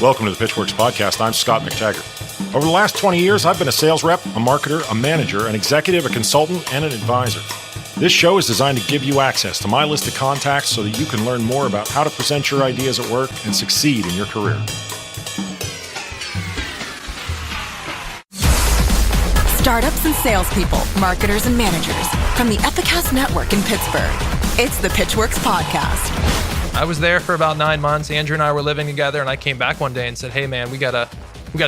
Welcome to the Pitchwerks podcast. I'm Scott McTaggart. Over the last 20 years, I've been a sales rep, a marketer, a manager, an executive, a consultant, and an advisor. This show is designed to give you access to my list of contacts so that you can learn more about how to present your ideas at work and succeed in your career. Startups and salespeople, marketers and managers from the Epicast Network in Pittsburgh. It's the Pitchwerks podcast. I was there for about 9 months. Andrew and I were living together, and I came back one day and said, "Hey, man, we gotta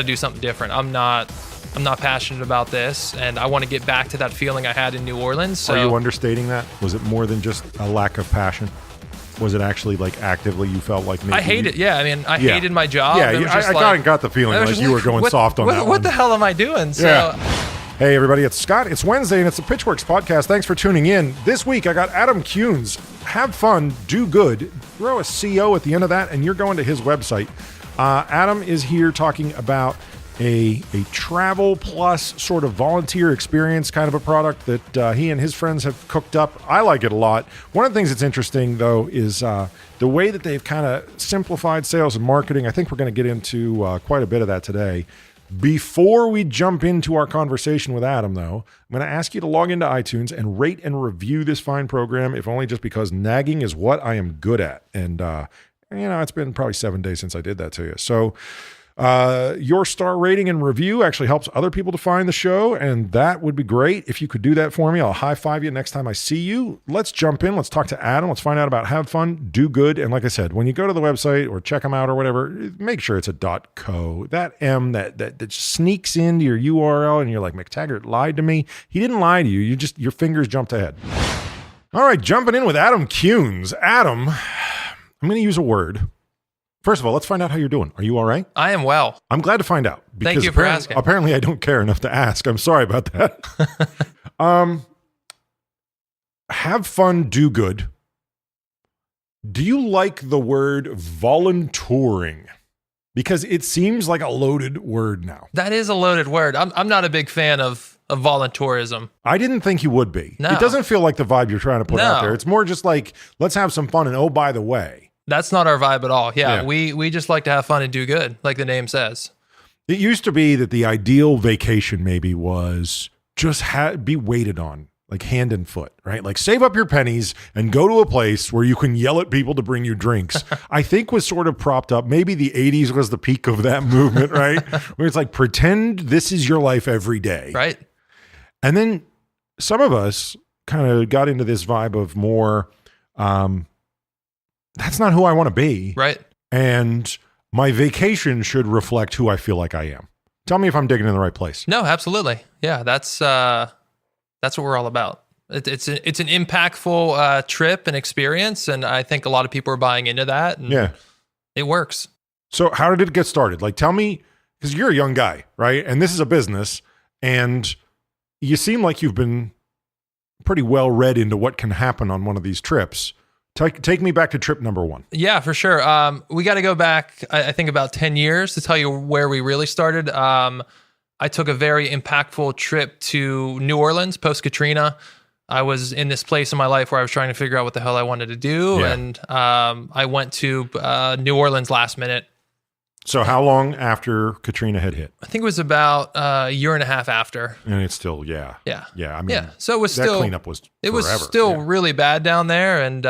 do something different. I'm not passionate about this, and I want to get back to that feeling I had in New Orleans." So, are you understating that? Was it more than just a lack of passion? Was it actually like actively you felt like maybe I hated? Yeah, I mean, I hated my job. Yeah, I got the feeling like you were going soft on that. What the hell am I doing? So. Yeah. Hey everybody, it's Scott. It's Wednesday and it's the Pitchwerks podcast. Thanks for tuning in. This week I got Adam Kunes. Have fun, do good. Throw a CO at the end of that and you're going to his website. Adam is here talking about a travel plus sort of volunteer experience kind of a product that he and his friends have cooked up. I like it a lot. One of the things that's interesting though is the way that they've kind of simplified sales and marketing. I think we're going to get into quite a bit of that today. Before we jump into our conversation with Adam, though, I'm going to ask you to log into iTunes and rate and review this fine program, if only just because nagging is what I am good at. And, it's been probably 7 days since I did that to you. So your star rating and review actually helps other people to find the show, and that would be great. If you could do that for me, I'll high-five you next time I see you. Let's jump in. Let's talk to Adam. Let's find out about Have Fun, Do Good. And like I said, when you go to the website or check them out or whatever, make sure it's a .co. That M that sneaks into your URL and you're like, McTaggart lied to me. He didn't lie to you. Your fingers jumped ahead. All right, jumping in with Adam Kunes. Adam, I'm going to use a word. First of all, let's find out how you're doing. Are you all right? I am well. I'm glad to find out. Thank you for asking. Apparently, I don't care enough to ask. I'm sorry about that. Have fun, do good. Do you like the word volunteering? Because it seems like a loaded word now. That is a loaded word. I'm not a big fan of voluntourism. I didn't think you would be. No. It doesn't feel like the vibe you're trying to put out there. It's more just like, let's have some fun. And oh, by the way. That's not our vibe at all. Yeah. We just like to have fun and do good, like the name says. It used to be that the ideal vacation maybe was just be waited on, like hand and foot, right? Like save up your pennies and go to a place where you can yell at people to bring you drinks. I think was sort of propped up. Maybe the 80s was the peak of that movement, right? Where it's like, pretend this is your life every day. Right. And then some of us kind of got into this vibe of more, that's not who I want to be. Right. And my vacation should reflect who I feel like I am. Tell me if I'm digging in the right place. No, absolutely. Yeah, that's what we're all about. It's an impactful trip and experience, and I think a lot of people are buying into that. And yeah, it works. So how did it get started? Like, tell me, because you're a young guy, right? And this is a business, and you seem like you've been pretty well read into what can happen on one of these trips. Take me back to trip number one. Yeah, for sure. We got to go back, I think, about 10 years to tell you where we really started. I took a very impactful trip to New Orleans post-Katrina. I was in this place in my life where I was trying to figure out what the hell I wanted to do. Yeah. And I went to New Orleans last minute. So how long after Katrina had hit? I think it was about a year and a half after. And it's still, yeah. I mean, so it was that still, cleanup was it was forever. still really bad down there. And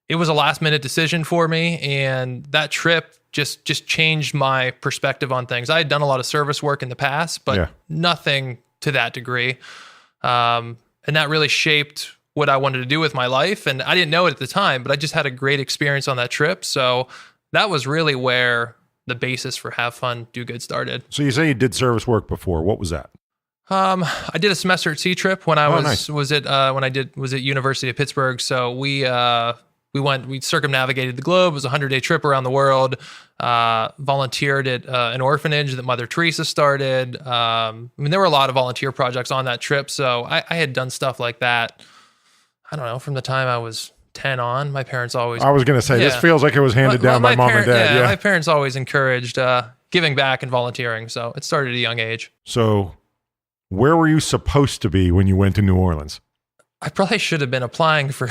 it was a last minute decision for me. And that trip just changed my perspective on things. I had done a lot of service work in the past, but nothing to that degree. And that really shaped what I wanted to do with my life. And I didn't know it at the time, but I just had a great experience on that trip. So that was really where the basis for Have Fun, Do Good started. So you say you did service work before. What was that? I did a semester at Sea Trip when I was at University of Pittsburgh. So we circumnavigated the globe. It was a 100-day trip around the world. Volunteered at an orphanage that Mother Teresa started. I mean, there were a lot of volunteer projects on that trip. So I had done stuff like that. I don't know, from the time I was 10 on. My parents always... I was going to say, this feels like it was handed down by mom and dad. Yeah, my parents always encouraged giving back and volunteering. So it started at a young age. So where were you supposed to be when you went to New Orleans? I probably should have been applying for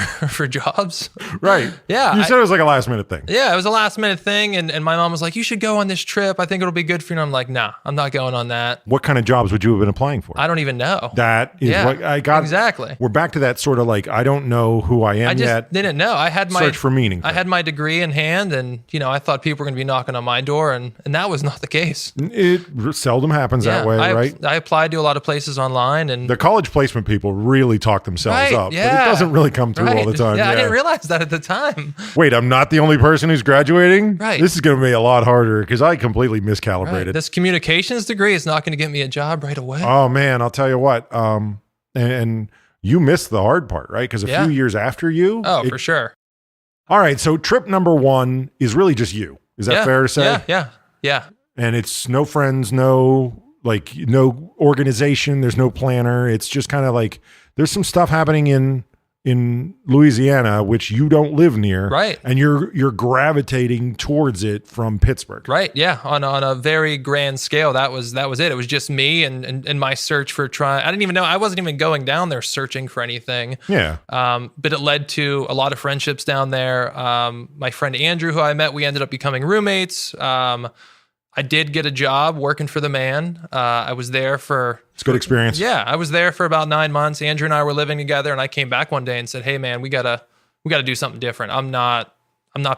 jobs. Right. Yeah. You said it was like a last minute thing. Yeah, it was a last minute thing. And my mom was like, you should go on this trip. I think it'll be good for you. And I'm like, nah, I'm not going on that. What kind of jobs would you have been applying for? I don't even know. That is what I got. Exactly. We're back to that sort of like, I don't know who I am I just yet. didn't know. I had my search for meaning. I had my degree in hand, and I thought people were going to be knocking on my door, and that was not the case. It seldom happens that way, right? I applied to a lot of places online, and the college placement people really talk themselves up, but it doesn't really come through all the time. Yeah, I didn't realize that at the time. Wait, I'm not the only person who's graduating? Right. This is going to be a lot harder because I completely miscalibrated. Right. This communications degree is not going to get me a job right away. Oh man, I'll tell you what. And you missed the hard part, right? Because a few years after you. Oh, for sure. All right. So trip number 1 is really just you. Is that fair to say? Yeah. And it's no friends, no organization. There's no planner. It's just kind of like there's some stuff happening in Louisiana, which you don't live near, right? And you're gravitating towards it from Pittsburgh, right? Yeah, on a very grand scale. That was it. It was just me and my search for trying. I didn't even know. I wasn't even going down there searching for anything. Yeah. But it led to a lot of friendships down there. My friend Andrew, who I met, we ended up becoming roommates. I did get a job working for the man. I was there for... It's a good experience. Yeah, I was there for about 9 months. Andrew and I were living together, and I came back one day and said, hey, man, we gotta do something different. I'm not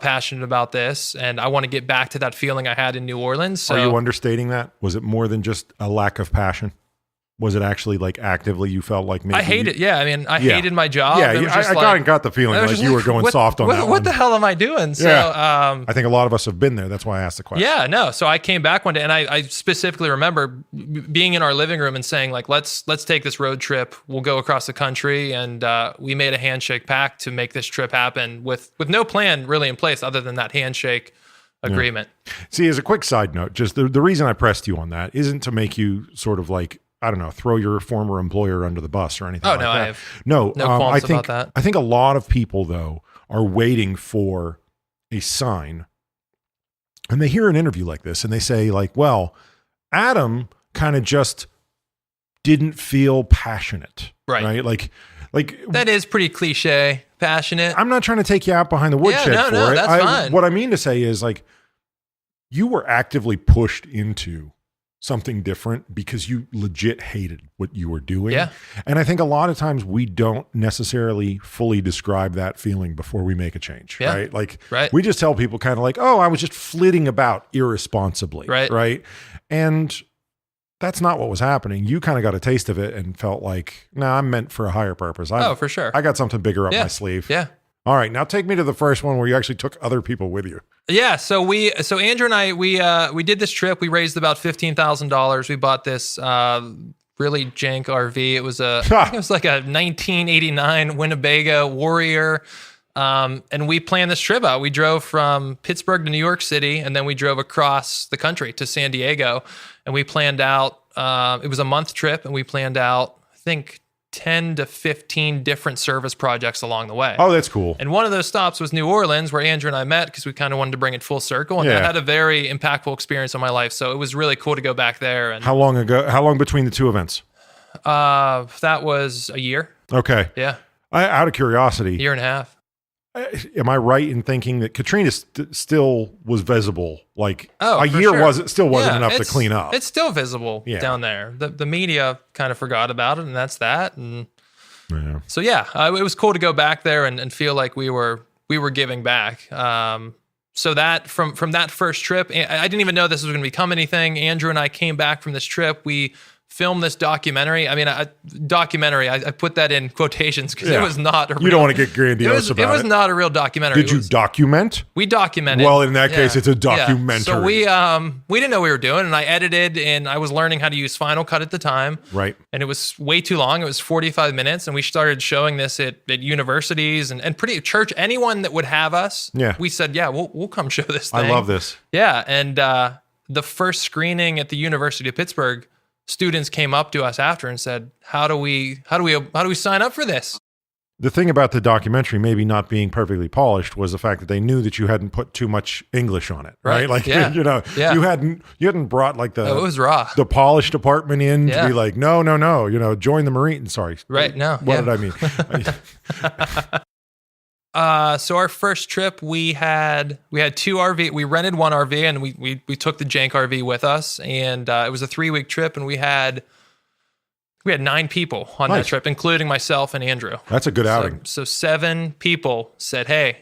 passionate about this, and I want to get back to that feeling I had in New Orleans. So, are you understating that? Was it more than just a lack of passion? Was it actually like actively you felt like maybe... I hate it. Yeah, I mean, I hated my job. Yeah, I got the feeling like you were going soft on that one. What the hell am I doing? So, I think a lot of us have been there. That's why I asked the question. Yeah, no. So I came back one day, and I specifically remember being in our living room and saying, like, let's take this road trip. We'll go across the country, and we made a handshake pact to make this trip happen with no plan really in place other than that handshake agreement. Yeah. See, as a quick side note, just the reason I pressed you on that isn't to make you sort of like, I don't know, throw your former employer under the bus or anything like that. I have no qualms about that. I think a lot of people, though, are waiting for a sign. And they hear an interview like this and they say, like, well, Adam kind of just didn't feel passionate. Right? Like that is pretty cliche, passionate. I'm not trying to take you out behind the woodshed for it. That's fine. What I mean to say is, like, you were actively pushed into something different because you legit hated what you were doing. Yeah. And I think a lot of times we don't necessarily fully describe that feeling before we make a change, right? Like we just tell people kind of like, oh, I was just flitting about irresponsibly, right? And that's not what was happening. You kind of got a taste of it and felt like, no, I'm meant for a higher purpose. For sure. I got something bigger up my sleeve. Yeah. All right, now take me to the first one where you actually took other people with you. Yeah, so Andrew and I we did this trip. We raised about $15,000. We bought this really jank RV. It was like a 1989 Winnebago Warrior, and we planned this trip out. We drove from Pittsburgh to New York City, and then we drove across the country to San Diego, and we planned out. It was a month trip, and we planned out, I think, 10 to 15 different service projects along the way. Oh, that's cool. And one of those stops was New Orleans, where Andrew and I met because we kind of wanted to bring it full circle. And that had a very impactful experience on my life. So it was really cool to go back there. And how long between the two events? That was a year. Okay. Yeah. Out of curiosity. Year and a half. Am I right in thinking that Katrina still was visible? Like a year sure. Still wasn't enough to clean up. It's still visible down there. The media kind of forgot about it, and that's that. And so it was cool to go back there and feel like we were giving back. So that from that first trip, I didn't even know this was going to become anything. Andrew and I came back from this trip. We filmed this documentary. I mean, I put that in quotations because it was not a real... You don't want to get grandiose about it. It was not a real documentary. Did you document? We documented. Well, in that case, it's a documentary. So we didn't know what we were doing, and I edited, and I was learning how to use Final Cut at the time. Right. And it was way too long. It was 45 minutes, and we started showing this at universities and pretty church. Anyone that would have us, we said, we'll come show this thing. I love this. Yeah, and the first screening at the University of Pittsburgh, students came up to us after and said, how do we sign up for this? the thing about the documentary maybe not being perfectly polished was the fact that they knew that you hadn't put too much English on it, right? Like, Yeah. you hadn't brought like it was raw. the polished department in to Yeah. be like, no, join the Marine. Sorry. Right. No. What did I mean? So our first trip, we had 2 RV. We rented one RV and we took the jank RV with us, and it was a 3-week trip, and we had 9 people on that trip, including myself and Andrew. That's a good outing. So 7 people said, "Hey,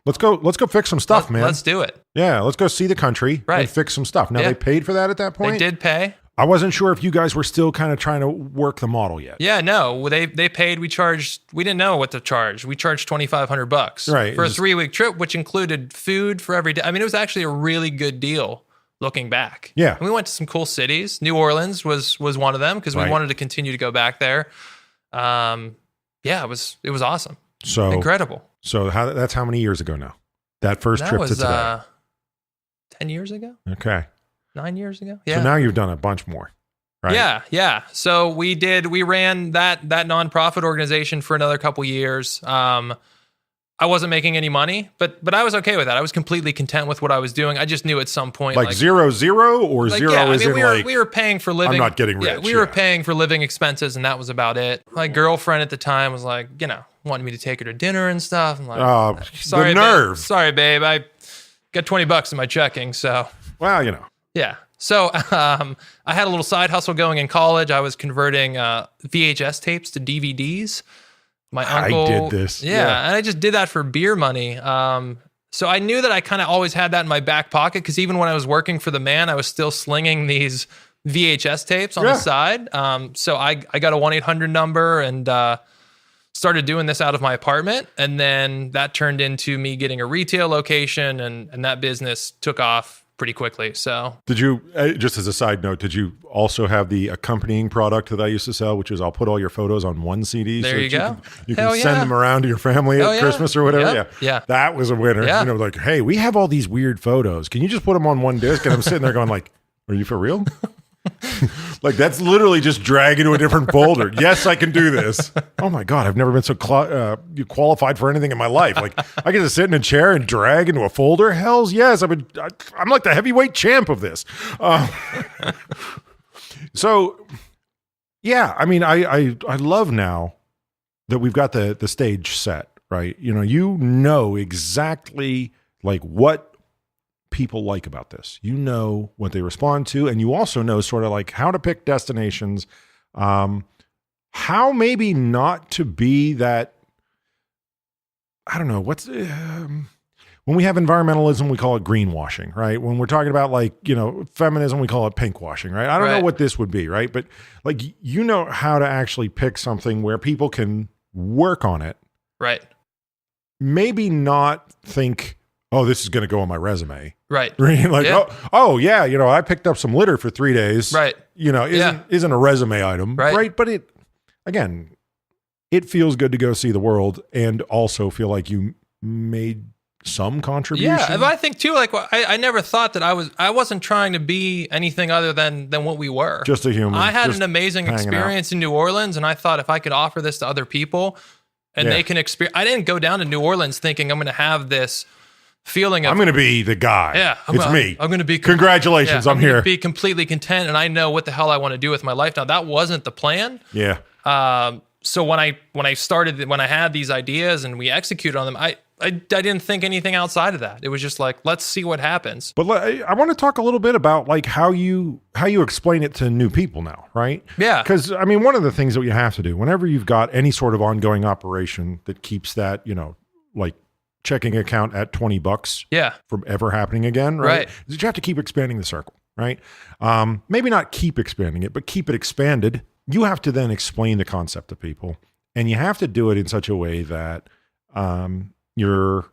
let's go fix some stuff, man. Let's do it." Yeah, let's go see the country and Right. fix some stuff. Now Yeah. they paid for that at that point. They did pay. I wasn't sure if you guys were still kind of trying to work the model yet. Yeah, no, they paid. We didn't know what to charge. We charged $2,500 Right. for a 3-week trip, which included food for every day. I mean, it was actually a really good deal looking back. Yeah. And we went to some cool cities. New Orleans was one of them because we Right. wanted to continue to go back there. Yeah, it was awesome. So Incredible. So that's how many years ago now? That first That trip was to today. 10 years ago, Okay. 9 years ago. So Yeah. now you've done a bunch more, right? Yeah. So we ran that nonprofit organization for another couple years. I wasn't making any money, but I was okay with that. I was completely content with what I was doing. I just knew at some point, Like 0 or like, zero yeah, is in we were paying for living. I'm not getting rich. Yeah, we were paying for living expenses, and that was about it. My girlfriend at the time was like, wanted me to take her to dinner and stuff. I'm like, the nerve. Sorry, babe. I got $20 in my checking, so. Well, Yeah. So I had a little side hustle going in college. I was converting VHS tapes to DVDs. My uncle did this. Yeah, and I just did that for beer money. So I knew that I kind of always had that in my back pocket because even when I was working for the man, I was still slinging these VHS tapes on the side. So I got a 1-800 number and started doing this out of my apartment. And then that turned into me getting a retail location, and that business took off pretty quickly. So did you, just as a side note, did you also have the accompanying product that I used to sell, which is I'll put all your photos on one CD. There so you go. You can Hell send yeah. them around to your family at Christmas or whatever. Yep. Yeah. That was a winner. Yeah. Like, hey, we have all these weird photos. Can you just put them on one disc? And I'm sitting there going like, are you for real? Like, that's literally just drag into a different folder. Yes, I can do this. Oh my God, I've never been so qualified for anything in my life. Like, I get to sit in a chair and drag into a folder. Hells yes, I'm like the heavyweight champ of this. So, yeah, I mean, I love now that we've got the stage set, right? You know exactly like what people like about this. You know what they respond to, and you also know sort of like how to pick destinations, how maybe not to be that, I don't know, what's when we have environmentalism, we call it greenwashing, right? When we're talking about like, feminism, we call it pinkwashing, right? I don't know what this would be, right? But like, how to actually pick something where people can work on it. Right. Maybe not think, oh, this is going to go on my resume. Right. Like, Yeah. oh yeah, I picked up some litter for 3 days. Right. Isn't a resume item. Right. But it feels good to go see the world and also feel like you made some contribution. Yeah, I think too, like I never thought that I wasn't trying to be anything other than what we were. Just a human. I had just an amazing hanging experience in New Orleans, and I thought if I could offer this to other people and they can experience, I didn't go down to New Orleans thinking I'm going to have this feeling of, I'm going to be the guy. Yeah, it's me. I'm going to be. Congratulations, I'm here. Be completely content, and I know what the hell I want to do with my life now. That wasn't the plan. Yeah. So when I had these ideas and we executed on them, I didn't think anything outside of that. It was just like, let's see what happens. But I want to talk a little bit about like how you explain it to new people now, right? Yeah. Because I mean, one of the things that you have to do whenever you've got any sort of ongoing operation that keeps that, like checking account at $20 from ever happening again, right? Is that you have to keep expanding the circle, right? Maybe not keep expanding it, but keep it expanded. You have to then explain the concept to people, and you have to do it in such a way that you're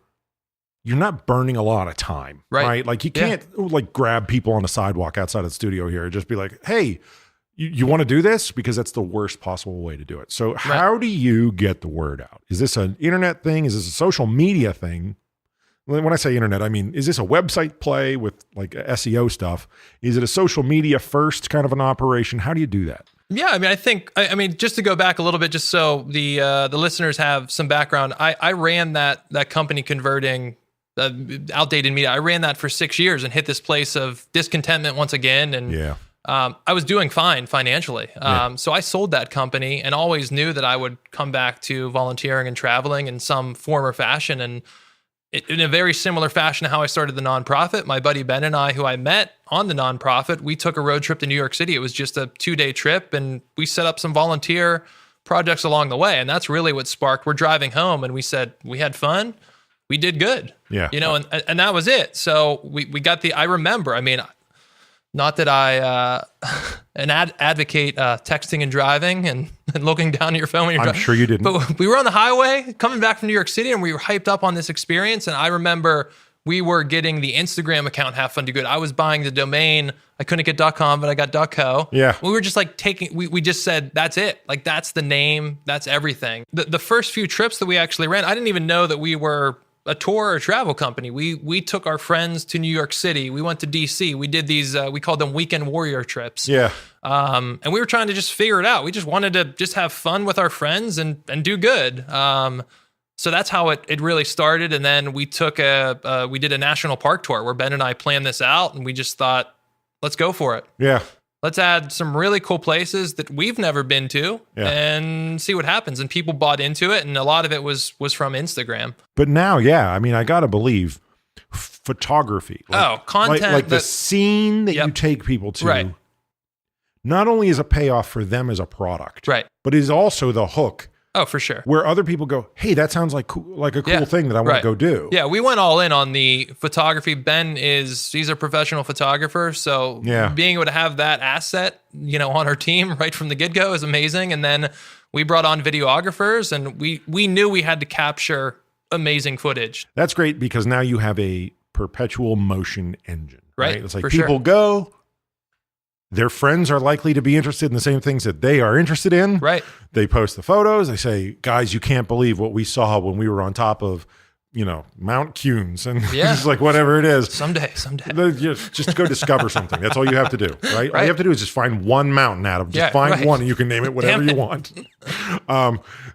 not burning a lot of time, right? Like you can't like grab people on the sidewalk outside of the studio here and just be like, hey, you want to do this? Because that's the worst possible way to do it. So how do you get the word out? Is this an internet thing? Is this a social media thing? When I say internet, I mean, is this a website play with like SEO stuff? Is it a social media first kind of an operation? How do you do that? Yeah, I mean, I think, I mean, just to go back a little bit, just so the listeners have some background, I ran that company converting outdated media. I ran that for 6 years and hit this place of discontentment once again. And I was doing fine financially. So I sold that company and always knew that I would come back to volunteering and traveling in some form or fashion. And in a very similar fashion to how I started the nonprofit, my buddy Ben and I, who I met on the nonprofit, we took a road trip to New York City. It was just a 2-day trip, and we set up some volunteer projects along the way. And that's really what sparked. We're driving home, and we said, we had fun. We did good. Yeah. You know, and that was it. So we got I remember, I mean, not that I advocate texting and driving and looking down at your phone when you're driving. I'm sure you didn't. But we were on the highway coming back from New York City, and we were hyped up on this experience. And I remember we were getting the Instagram account Have Fun Do Good. I was buying the domain. I couldn't get .com, but I got .co. Yeah. We were just like we just said, that's it. Like, that's the name. That's everything. The first few trips that we actually ran, I didn't even know that we were a tour or travel company. We took our friends to New York City. We went to DC. We did these, we called them weekend warrior trips. Yeah. And we were trying to just figure it out. We just wanted to just have fun with our friends and do good. So that's how it really started. And then we took we did a national park tour where Ben and I planned this out, and we just thought, let's go for it. Yeah. Let's add some really cool places that we've never been to and see what happens. And people bought into it, and a lot of it was from Instagram. But now, I mean, I got to believe photography. Content. Like the scene that you take people to, not only is a payoff for them as a product, but is also the hook. Oh, for sure. Where other people go, hey, that sounds like a cool thing that I want to go do. Yeah, we went all in on the photography. Ben he's a professional photographer, so being able to have that asset, on our team right from the get-go is amazing. And then we brought on videographers, and we knew we had to capture amazing footage. That's great, because now you have a perpetual motion engine, right? It's like for people go, their friends are likely to be interested in the same things that they are interested in. Right. They post the photos. They say, guys, you can't believe what we saw when we were on top of, Mount Kunes. And just like whatever it is. Someday. Just go discover something. That's all you have to do, right? All you have to do is just find one mountain, Adam. Just find one, and you can name it whatever you want.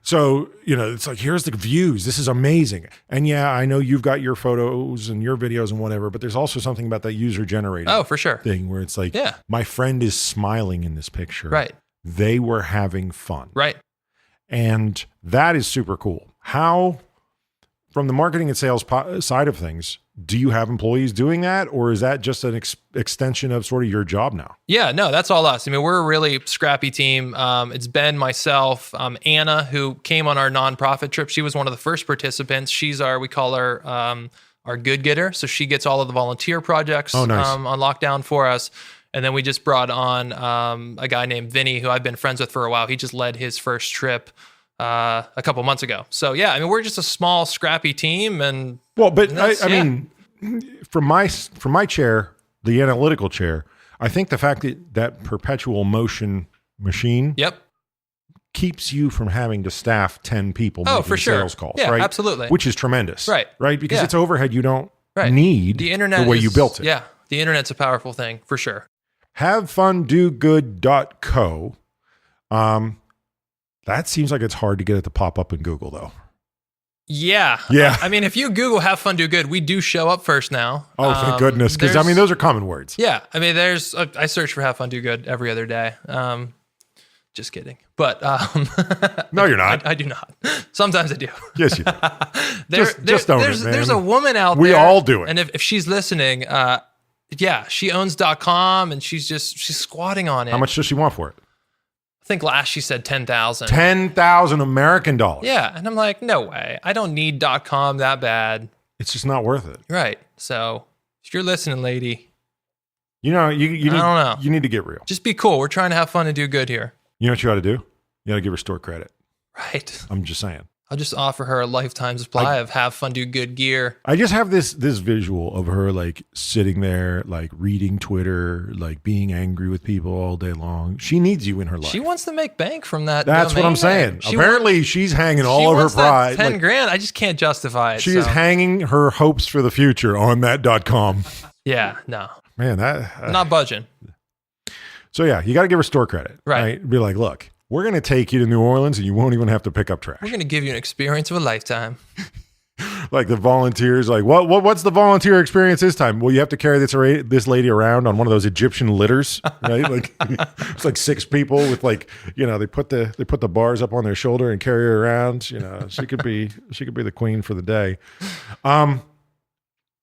So, it's like, here's the views. This is amazing. And I know you've got your photos and your videos and whatever, but there's also something about that user-generated for sure thing where it's like, my friend is smiling in this picture. Right. They were having fun. Right. And that is super cool. How, from the marketing and sales side of things, do you have employees doing that, or is that just an extension of sort of your job now? Yeah, no, that's all us. I mean, we're a really scrappy team. It's Ben, myself, Anna, who came on our nonprofit trip. She was one of the first participants. She's we call her our good getter. So she gets all of the volunteer projects on lockdown for us. And then we just brought on a guy named Vinny, who I've been friends with for a while. He just led his first trip a couple months ago. So I mean, we're just a small, scrappy team. And I mean, from my chair, the analytical chair, I think the fact that perpetual motion machine keeps you from having to staff 10 people making sales calls, right? Absolutely. Which is tremendous. Right. Because it's overhead you don't Right. need the internet the way you built it. Yeah. The internet's a powerful thing for sure. HaveFunDoGood.co. That seems like it's hard to get it to pop up in Google though. Yeah. Yeah. I mean, if you Google Have Fun Do Good, we do show up first now. Oh, thank goodness. Because I mean, those are common words. Yeah. I mean, I search for Have Fun Do Good every other day. Just kidding. But no, you're not. I do not. Sometimes I do. Yes, you do. Just own it, man. There's a woman out there. We all do it. And if she's listening, she owns .com and she's squatting on it. How much does she want for it? I think last she said 10,000. 10,000 American dollars. Yeah. And I'm like, no way. I don't need .com that bad. It's just not worth it. Right. So if you're listening, lady, you need to get real. Just be cool. We're trying to have fun and do good here. You know what you ought to do? You ought to give her store credit. Right. I'm just saying. I'll just offer her a lifetime supply of Have Fun Do Good gear. I just have this visual of her like sitting there, like reading Twitter, like being angry with people all day long. She needs you in her life. She wants to make bank from that. That's what I'm saying. Apparently, she's hanging all of her pride. 10 grand. I just can't justify it. She is hanging her hopes for the future on that .com. Yeah. No. Man, not budging. So yeah, you got to give her store credit, right? Be like, look, we're going to take you to New Orleans and you won't even have to pick up trash. We're going to give you an experience of a lifetime. Like the volunteers, like what's the volunteer experience this time? Well, you have to carry this lady around on one of those Egyptian litters, right? Like it's like 6 people with like, they put the bars up on their shoulder and carry her around. She could be the queen for the day. I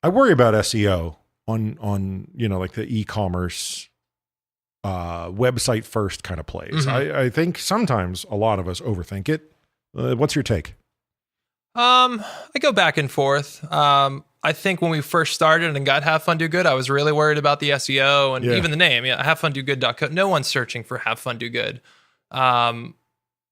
worry about SEO on like the e-commerce website first kind of plays. Mm-hmm. I think sometimes a lot of us overthink it. What's your take? I go back and forth. I think when we first started and got Have Fun Do Good, I was really worried about the SEO and even the name. Yeah, havefundogood.co. No one's searching for Have Fun Do Good.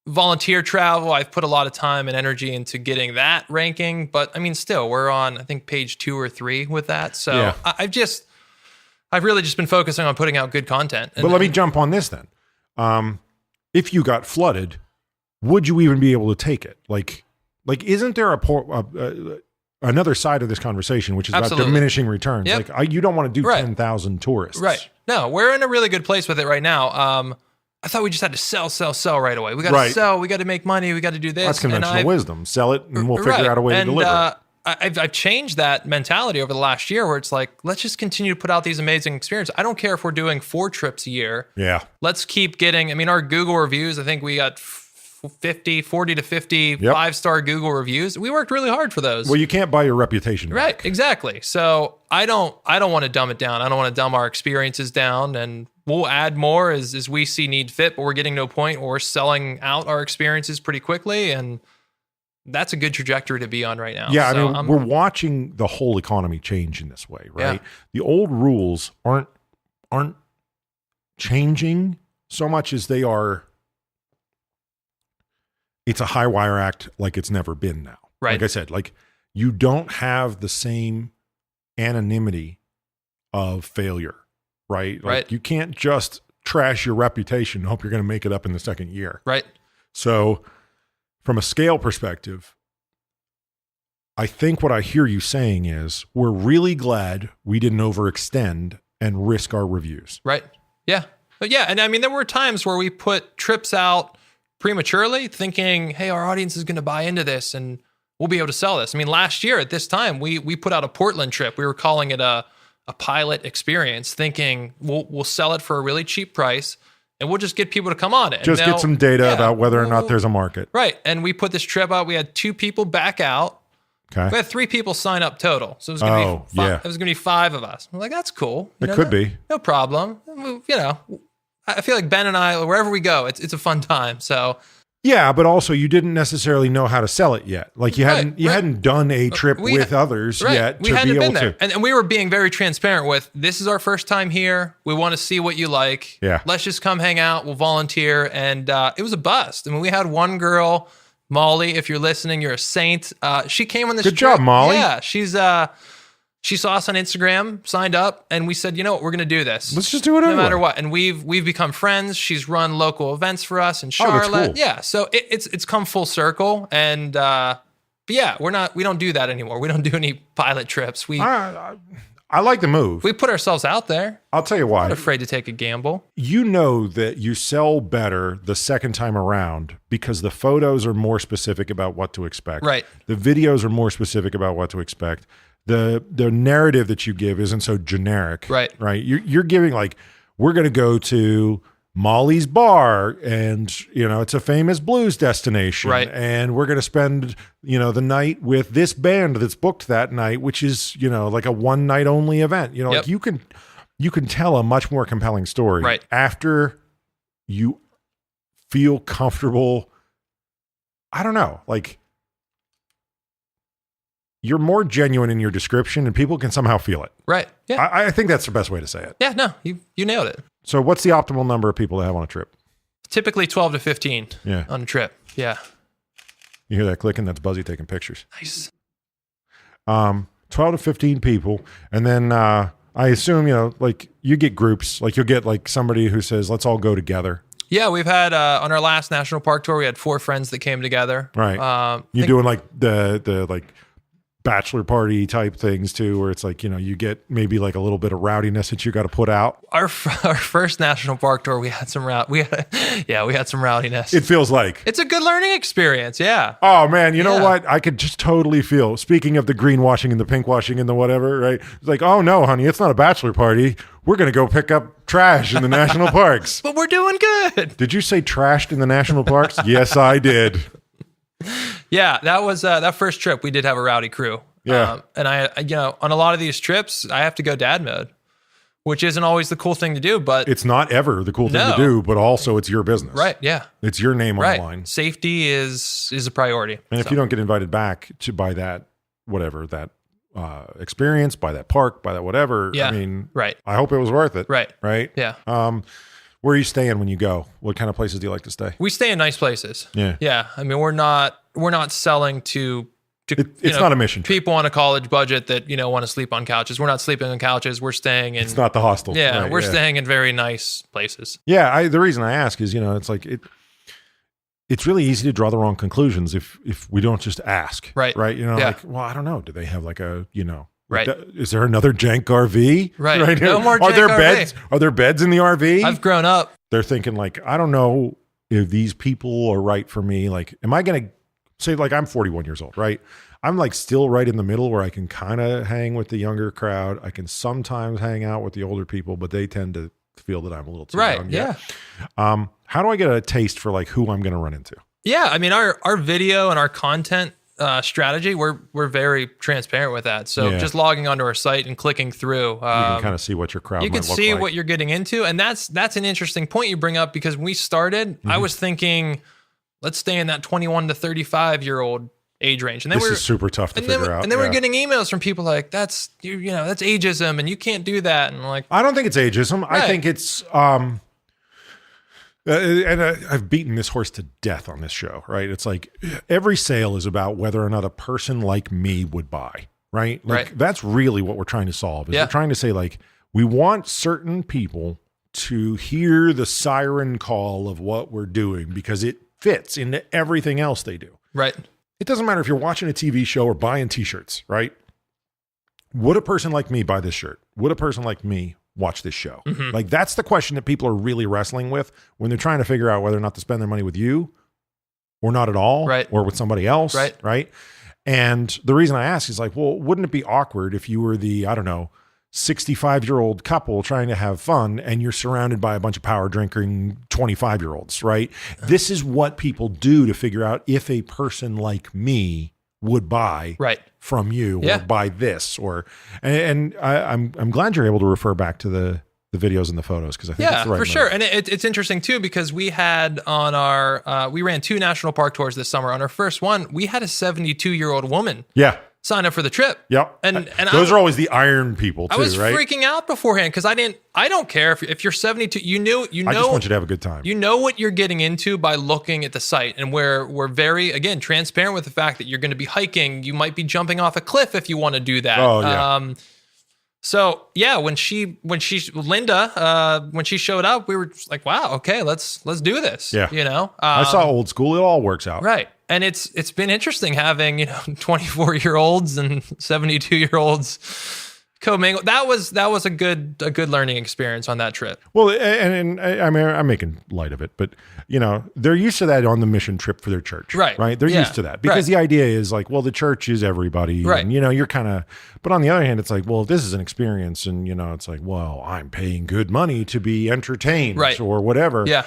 Volunteer travel, I've put a lot of time and energy into getting that ranking, but I mean, still, we're on, I think, page 2 or 3 with that. So I've really just been focusing on putting out good content. But let me jump on this then. If you got flooded, would you even be able to take it? Like, isn't there another side of this conversation, which is about diminishing returns? Yep. Like, you don't want to do 10,000 tourists. Right. No, we're in a really good place with it right now. I thought we just had to sell right away. We got to sell. We got to make money. We got to do this. That's conventional wisdom. Sell it, and we'll figure out a way to deliver it. I've changed that mentality over the last year, where it's like, let's just continue to put out these amazing experiences. I don't care if we're doing 4 trips a year. Yeah. Let's keep getting. I mean, our Google reviews. I think we got 40 to 50 5-star Google reviews. We worked really hard for those. Well, you can't buy your reputation back. Right, exactly. So I don't want to dumb it down. I don't want to dumb our experiences down, and we'll add more as we see need fit, but we're getting to a point where we're selling out our experiences pretty quickly, and that's a good trajectory to be on right now. Yeah, so I mean, we're watching the whole economy change in this way, right? Yeah. The old rules aren't changing so much as they are. It's a high wire act like it's never been now. Right. Like I said, like you don't have the same anonymity of failure, right? Like you can't just trash your reputation and hope you're going to make it up in the second year. Right. So from a scale perspective, I think what I hear you saying is we're really glad we didn't overextend and risk our reviews. Right. Yeah. But yeah. And I mean, there were times where we put trips out prematurely thinking, hey, our audience is going to buy into this and we'll be able to sell this. I mean, last year at this time, we put out a Portland trip. We were calling it a pilot experience, thinking we'll sell it for a really cheap price and we'll just get people to come on it. Just get some data about whether or not there's a market. Right. And we put this trip out. We had 2 people back out. Okay. We had 3 people sign up total. So it was going to be 5. It was going to be 5 of us. I'm like, that's cool. It could be. No problem. I feel like Ben and I, wherever we go, it's a fun time. So yeah, but also you didn't necessarily know how to sell it yet. Like you hadn't done a trip with others yet we to be able to. And we were being very transparent with, this is our first time here. We want to see what you like. Yeah. Let's just come hang out. We'll volunteer. And it was a bust. I mean, we had one girl, Molly, if you're listening, you're a saint. She came on this trip. Good job, Molly. Yeah, she saw us on Instagram, signed up, and we said, you know what, we're going to do this. Let's just do it no anyway. matter what. And we've become friends. She's run local events for us in Charlotte. That's cool. Yeah, so it's come full circle. And but yeah, we don't do that anymore. We don't do any pilot trips. I like the move. We put ourselves out there. I'll tell you why. I'm not afraid to take a gamble. You know that you sell better the second time around because the photos are more specific about what to expect. Right. The videos are more specific about what to expect. The narrative that you give isn't so generic. Right. Right. You're giving like, we're going to go to Molly's bar and, it's a famous blues destination. Right. And we're going to spend, the night with this band that's booked that night, which is, like a one night only event. Like you can tell a much more compelling story after you feel comfortable. I don't know, like you're more genuine in your description and people can somehow feel it. Right. Yeah. I think that's the best way to say it. Yeah, no, you nailed it. So what's the optimal number of people to have on a trip? Typically 12 to 15 on a trip. Yeah. You hear that clicking? That's Buzzy taking pictures. Nice. 12 to 15 people. And then I assume, like you get groups, like you'll get like somebody who says, let's all go together. Yeah, we've had on our last national park tour, we had 4 friends that came together. Right. You doing like the like bachelor party type things too, where it's like, you get maybe like a little bit of rowdiness that you got to put out? Our first national park tour, we had some rowdiness. It feels like it's a good learning experience. Yeah. Oh man, you know what? I could just totally feel, speaking of the greenwashing and the pinkwashing and the whatever, right? It's like, oh no, honey, it's not a bachelor party. We're going to go pick up trash in the national parks. But we're doing good. Did you say trashed in the national parks? Yes, I did. Yeah, that was that first trip. We did have a rowdy crew. Yeah, and I, on a lot of these trips, I have to go dad mode, which isn't always the cool thing to do. But it's not ever the cool thing to do. But also, it's your business, right? Yeah, it's your name on the line. Safety is a priority. And if you don't get invited back by that experience, by that park, by that whatever, I mean, I hope it was worth it. Right. Yeah. Where are you staying when you go? What kind of places do you like to stay? We stay in nice places. Yeah. Yeah. I mean, we're not selling to it's not a mission trip. People on a college budget that, want to sleep on couches. We're not sleeping on couches. We're staying in. It's not the hostel. Yeah. We're staying in very nice places. Yeah. The reason I ask is, it's like it's really easy to draw the wrong conclusions if we don't just ask. Right. Right. Like, well, I don't know. Do they have like a, right. Is there another jank RV? Right. No more jank Are there RV. Beds? Are there beds in the RV? I've grown up. They're thinking like, I don't know if these people are right for me. Like, am I going to say, like, I'm 41 years old, right? I'm like still right in the middle where I can kind of hang with the younger crowd. I can sometimes hang out with the older people, but they tend to feel that I'm a little too young. Yeah. How do I get a taste for like who I'm going to run into? Yeah. I mean, our video and our content strategy, we're very transparent with that. So just logging onto our site and clicking through, you can kind of see what your crowd. You can see what you're getting into, and that's an interesting point you bring up, because when we started, I was thinking, let's stay in that 21 to 35-year-old age range. And then this is super tough to figure out. And then we're getting emails from people like, that's ageism, and you can't do that. And like, I don't think it's ageism. Right. I think it's and I've beaten this horse to death on this show, right? It's like every sale is about whether or not a person like me would buy, right? Like that's really what we're trying to solve. We're trying to say, like, we want certain people to hear the siren call of what we're doing because it fits into everything else they do. Right. It doesn't matter if you're watching a TV show or buying t-shirts, right? Would a person like me buy this shirt? Would a person like me watch this show? Mm-hmm. Like, that's the question that people are really wrestling with when they're trying to figure out whether or not to spend their money with you or not at all, or with somebody else, right? And the reason I ask is like, well, wouldn't it be awkward if you were the, 65-year-old couple trying to have fun and you're surrounded by a bunch of power drinking 25-year-olds, right? This is what people do to figure out if a person like me would buy from you or buy this, and I'm glad you're able to refer back to the videos and the photos, because I think it's the right for sure. And it's interesting too, because we had on our we ran 2 national park tours this summer. On our first one, we had a 72-year-old woman sign up for the trip. Yep. And those are always the iron people too, I was right? freaking out beforehand because I don't care if you're 72. You know. I just want you to have a good time. You know what you're getting into by looking at the site, and we're very, again, transparent with the fact that you're going to be hiking. You might be jumping off a cliff if you want to do that. Oh yeah. So yeah, when Linda showed up, we were just like, wow, okay, let's do this. Yeah. I saw old school. It all works out. Right. And it's been interesting having, 24-year-olds and 72-year-olds co-mingle. That was a good learning experience on that trip. Well, and I mean, I'm making light of it, but they're used to that on the mission trip for their church, right? They're used to that because the idea is like, well, the church is everybody, and you're kind of. But on the other hand, it's like, well, this is an experience, and it's like, well, I'm paying good money to be entertained, or whatever. Yeah.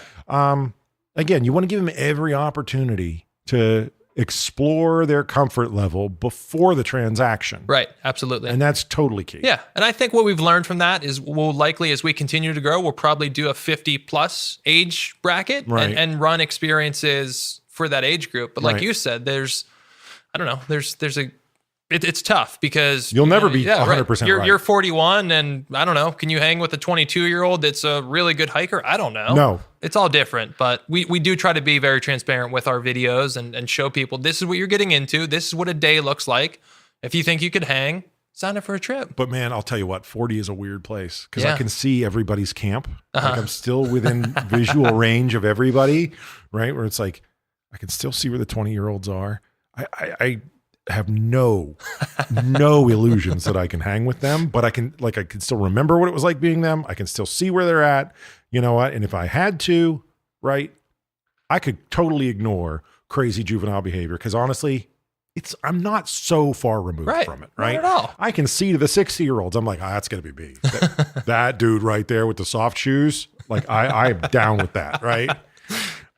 Again, you want to give them every opportunity to explore their comfort level before the transaction. Right. Absolutely. And that's totally key. Yeah. And I think what we've learned from that is we'll likely, as we continue to grow, we'll probably do a 50 plus age bracket and run experiences for that age group. But like you said, it's tough because you'll never be 100% right. You're 41 and I don't know, can you hang with a 22-year-old that's a really good hiker? I don't know. No. It's all different, but we do try to be very transparent with our videos and show people this is what you're getting into. This is what a day looks like. If you think you could hang, sign up for a trip. But man, I'll tell you what, 40 is a weird place because I can see everybody's camp. Like I'm still within visual range of everybody, right? Where it's like, I can still see where the 20-year-olds are. have no illusions that I can hang with them, but I can still remember what it was like being them. I can still see where they're at. You know what? And if I had to, right, I could totally ignore crazy juvenile behavior because honestly, I'm not so far removed from it, right? Not at all. I can see to the 60-year-olds. I'm like, that's going to be me. That dude right there with the soft shoes. Like I'm down with that, right?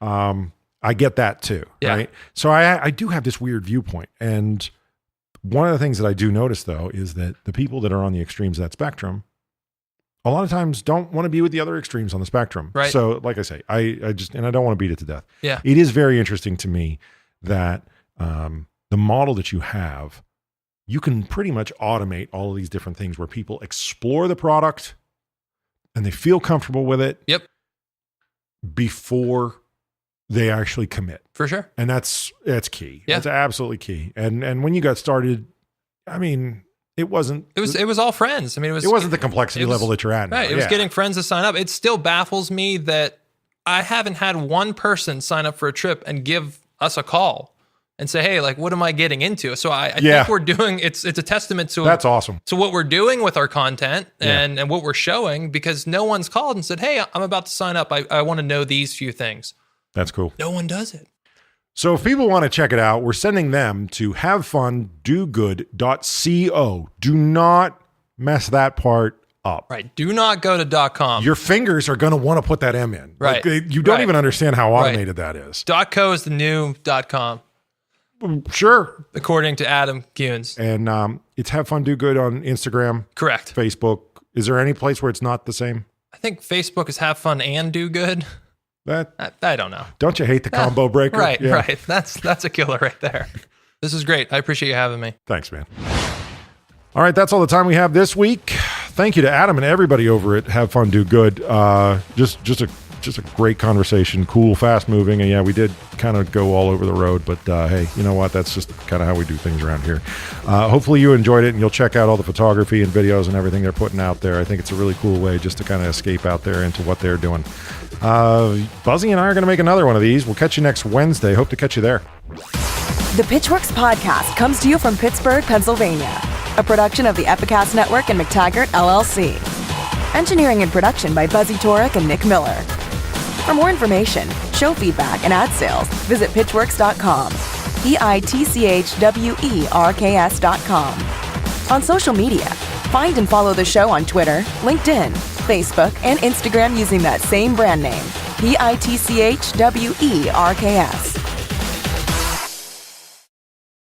I get that too, right? So I do have this weird viewpoint. And one of the things that I do notice though, is that the people that are on the extremes of that spectrum, a lot of times don't want to be with the other extremes on the spectrum. Right. So like I say, I don't want to beat it to death. Yeah. It is very interesting to me that, the model that you have, you can pretty much automate all of these different things where people explore the product and they feel comfortable with it. Yep. Before they actually commit. For sure. And that's key. Yeah. That's absolutely key. And when you got started, I mean, it was all friends. I mean, it wasn't the complexity level that you're at. Right. Now. It was getting friends to sign up. It still baffles me that I haven't had one person sign up for a trip and give us a call and say, hey, like, what am I getting into? So I think we're doing, it's a testament to that's awesome. To what we're doing with our content and what we're showing, because no one's called and said, hey, I'm about to sign up. I want to know these few things. That's cool. No one does it. So if people want to check it out, we're sending them to havefundogood.co. Do not mess that part up. Right. Do not go to .com. Your fingers are going to want to put that M in. Right. Like, you don't even understand how automated that is. .co is the new .com. Sure. According to Adam Kunes. And it's Have Fun Do Good on Instagram. Correct. Facebook. Is there any place where it's not the same? I think Facebook is Have Fun and Do Good. I don't know. Don't you hate the combo breaker? Right, right. That's a killer right there. This is great. I appreciate you having me. Thanks, man. All right, that's all the time we have this week. Thank you to Adam and everybody over at Have Fun Do Good. Just a great conversation. Cool, fast moving. And yeah, we did kind of go all over the road, but hey, you know what? That's just kind of how we do things around here. Hopefully you enjoyed it and you'll check out all the photography and videos and everything they're putting out there. I think it's a really cool way just to kind of escape out there into what they're doing. Buzzy and I are going to make another one of these. We'll catch you next Wednesday. Hope to catch you there. The Pitchwerks podcast comes to you from Pittsburgh, Pennsylvania, a production of the Epicast Network and McTaggart, LLC. Engineering and production by Buzzy Torek and Nick Miller. For more information, show feedback, and ad sales, visit pitchwerks.com. PITCHWERKS.com. On social media, find and follow the show on Twitter, LinkedIn, Facebook, and Instagram using that same brand name, PITCHWERKS.